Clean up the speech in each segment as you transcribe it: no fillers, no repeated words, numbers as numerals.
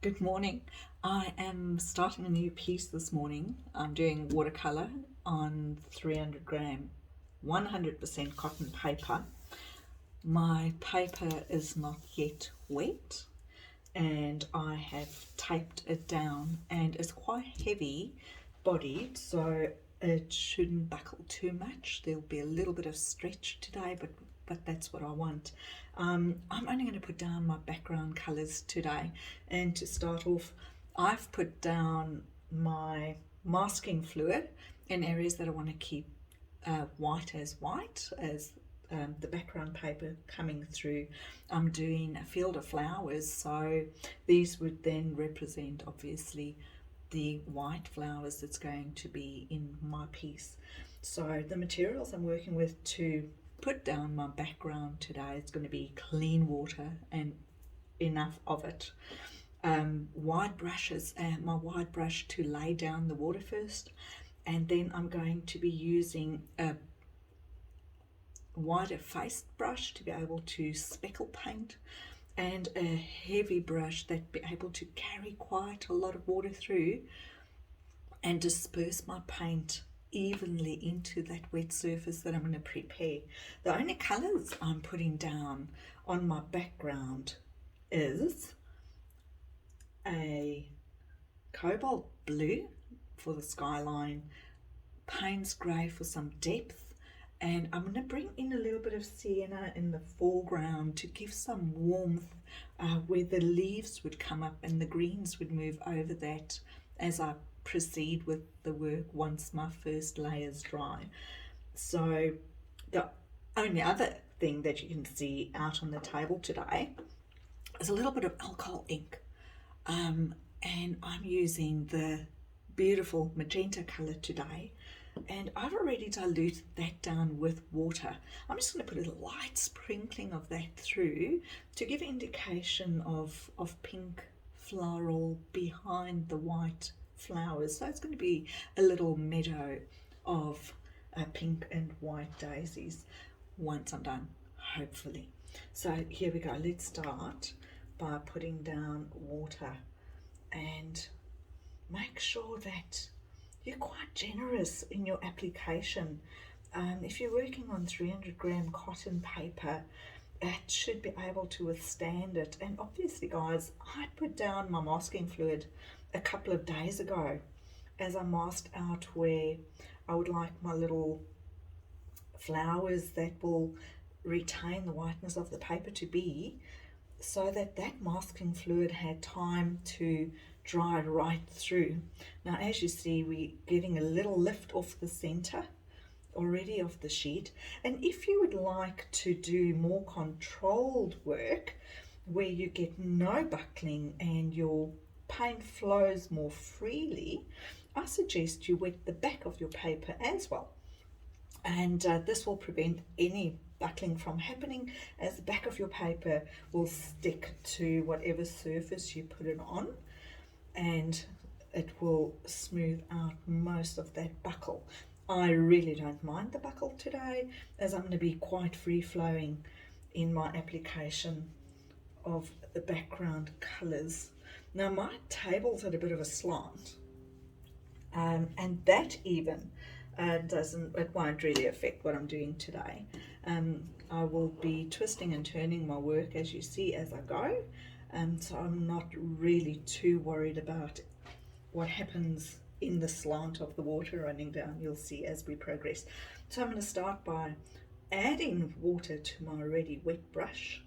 Good morning. I am starting a new piece this morning. I'm doing watercolour on 300 gram 100% cotton paper. My paper is not yet wet and I have taped it down, and it's quite heavy bodied, so it shouldn't buckle too much. There'll be a little bit of stretch today, but that's what I want. I'm only going to put down my background colours today, and to start off, I've put down my masking fluid in areas that I want to keep white as the background paper coming through. I'm doing a field of flowers, so these would then represent obviously the white flowers that's going to be in my piece. So the materials I'm working with to put down my background today, it's going to be clean water and enough of it. Wide brushes, and my wide brush to lay down the water first, and then I'm going to be using a wider faced brush to be able to speckle paint, and a heavy brush that be able to carry quite a lot of water through and disperse my paint evenly into that wet surface that I'm going to prepare. The only colours I'm putting down on my background is a cobalt blue for the skyline, Payne's grey for some depth, and I'm going to bring in a little bit of sienna in the foreground to give some warmth where the leaves would come up and the greens would move over that as I proceed with the work once my first layers dry. So the only other thing that you can see out on the table today is a little bit of alcohol ink, and I'm using the beautiful magenta colour today, and I've already diluted that down with water. I'm just going to put a light sprinkling of that through to give indication of pink floral behind the white flowers. So it's going to be a little meadow of pink and white daisies once I'm done, hopefully. So here we go. Let's start by putting down water, and make sure that you're quite generous in your application. If you're working on 300 gram cotton paper, it should be able to withstand it. And obviously, guys, I put down my masking fluid a couple of days ago as I masked out where I would like my little flowers that will retain the whiteness of the paper to be, so that masking fluid had time to dry right through. Now, as you see, we're getting a little lift off the center already of the sheet. And if you would like to do more controlled work where you get no buckling and your paint flows more freely, I suggest you wet the back of your paper as well. And this will prevent any buckling from happening, as the back of your paper will stick to whatever surface you put it on, and it will smooth out most of that buckle. I really don't mind the buckle today, as I'm going to be quite free flowing in my application of the background colours. Now my table's at a bit of a slant, and that even it won't really affect what I'm doing today. I will be twisting and turning my work, as you see, as I go, so I'm not really too worried about what happens in the slant of the water running down. You'll see as we progress. So I'm going to start by adding water to my already wet brush,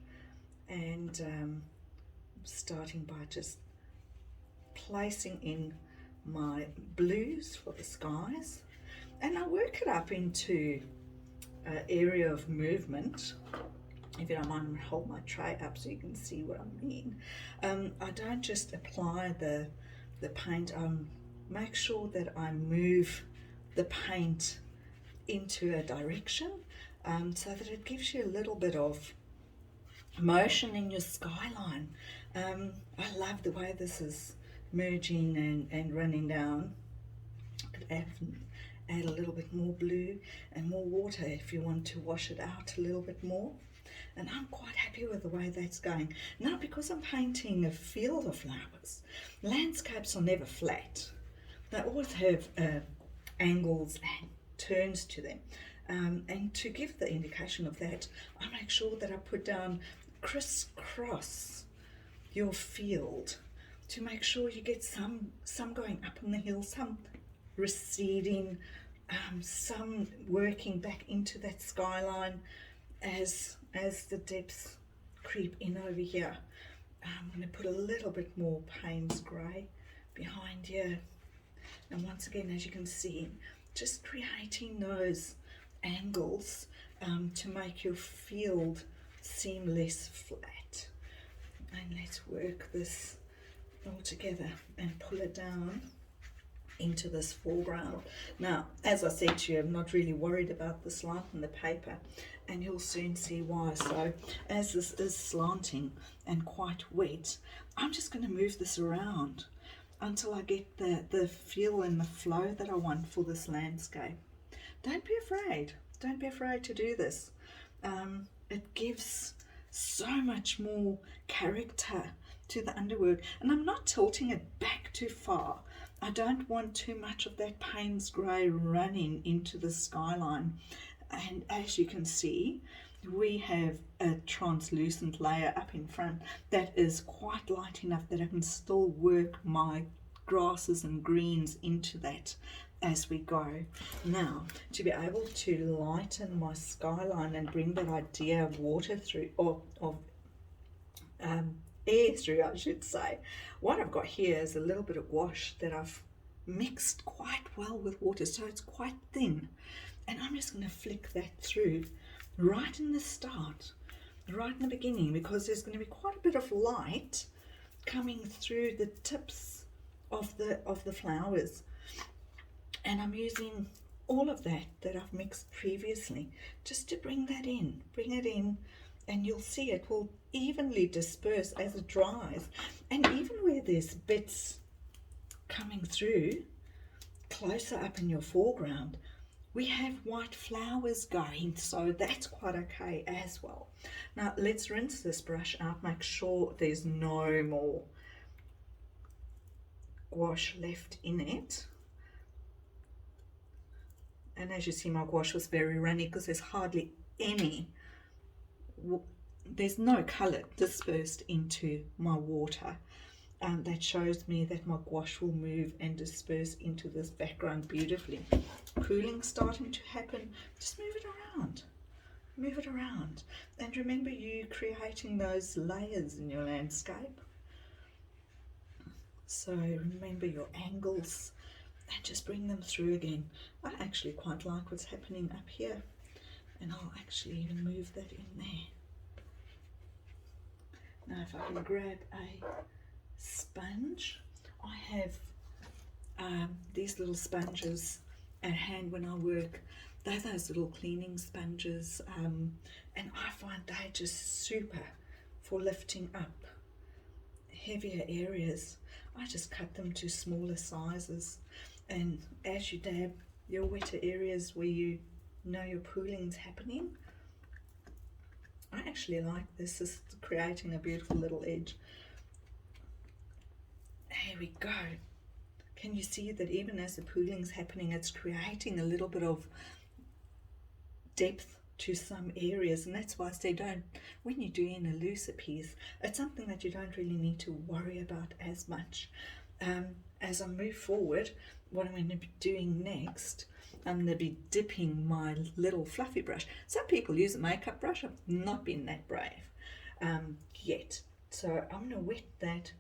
and starting by just placing in my blues for the skies, and I work it up into an area of movement. If you don't mind, I'm going to hold my tray up so you can see what I mean. I don't just apply the paint, make sure that I move the paint into a direction, so that it gives you a little bit of motion in your skyline. I love the way this is merging and running down. I could add a little bit more blue and more water if you want to wash it out a little bit more. and I'm quite happy with the way that's going. Now, because I'm painting a field of flowers, landscapes are never flat. They always have angles and turns to them. And to give the indication of that, I make sure that I put down crisscross your field to make sure you get some going up on the hill, some receding, some working back into that skyline as the depths creep in over here. I'm going to put a little bit more Payne's grey behind here, and once again, as you can see, just creating those angles to make your field seem less flat. And let's work this all together and pull it down into this foreground. Now, as I said to you, I'm not really worried about the slant in the paper, and you'll soon see why. So as this is slanting and quite wet, I'm just going to move this around until I get the feel and the flow that I want for this landscape. Don't be afraid. Don't be afraid to do this. It gives so much more character to the underwork, and I'm not tilting it back too far. I don't want too much of that Payne's grey running into the skyline. And as you can see, we have a translucent layer up in front that is quite light enough that I can still work my grasses and greens into that as we go. Now, to be able to lighten my skyline and bring that idea of water through, or of air through, I should say, what I've got here is a little bit of gouache that I've mixed quite well with water, so it's quite thin, and I'm just going to flick that through right in the start, right in the beginning, because there's going to be quite a bit of light coming through the tips of the flowers, and I'm using all of that I've mixed previously just to bring it in, and you'll see it will evenly disperse as it dries. And even where there's bits coming through closer up in your foreground, we have white flowers going, so that's quite okay as well. Now let's rinse this brush out, make sure there's no more gouache left in it. And as you see, my gouache was very runny because there's hardly any, there's no colour dispersed into my water. That shows me that my gouache will move and disperse into this background beautifully. Pooling starting to happen, just move it around, and remember, you creating those layers in your landscape. So remember your angles and just bring them through again. I actually quite like what's happening up here, and I'll actually even move that in there. Now if I can grab a sponge, I have these little sponges at hand when I work. They're those little cleaning sponges, and I find they're just super for lifting up heavier areas. I just cut them to smaller sizes, and as you dab your wetter areas where you know your pooling's happening, I actually like this. This is creating a beautiful little edge. Here we go. Can you see that even as the pooling's happening, it's creating a little bit of depth to some areas? And that's why I say, don't, when you're doing a looser piece, it's something that you don't really need to worry about as much. As I move forward, what I'm going to be doing next, I'm going to be dipping my little fluffy brush. Some people use a makeup brush. I've not been that brave yet. So I'm going to wet that.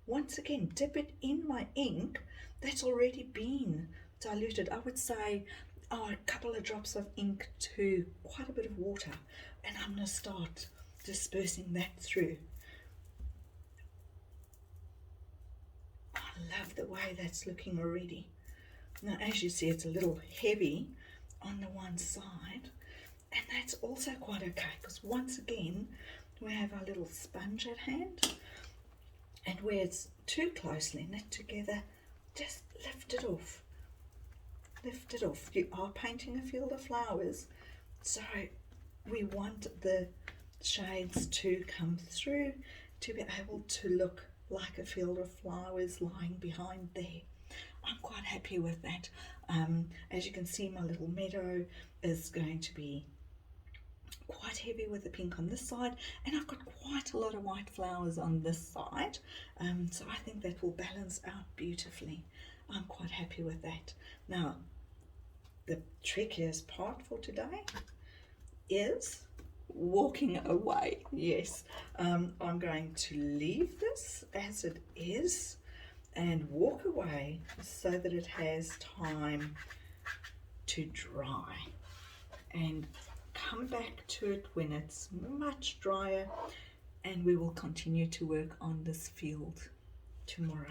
Once again, dip it in my ink that's already been diluted. I would say a couple of drops of ink to quite a bit of water, and I'm going to start dispersing that through. I love the way that's looking already. Now as you see, it's a little heavy on the one side, and that's also quite okay, because once again we have our little sponge at hand, and where it's too closely knit together, just lift it off. Lift it off. You are painting a field of flowers, so we want the shades to come through to be able to look like a field of flowers lying behind there. I'm quite happy with that. As you can see, my little meadow is going to be quite heavy with the pink on this side, and I've got quite a lot of white flowers on this side, so I think that will balance out beautifully. I'm quite happy with that. Now, the trickiest part for today is walking away. Yes, I'm going to leave this as it is and walk away so that it has time to dry, and come back to it when it's much drier, and we will continue to work on this field tomorrow.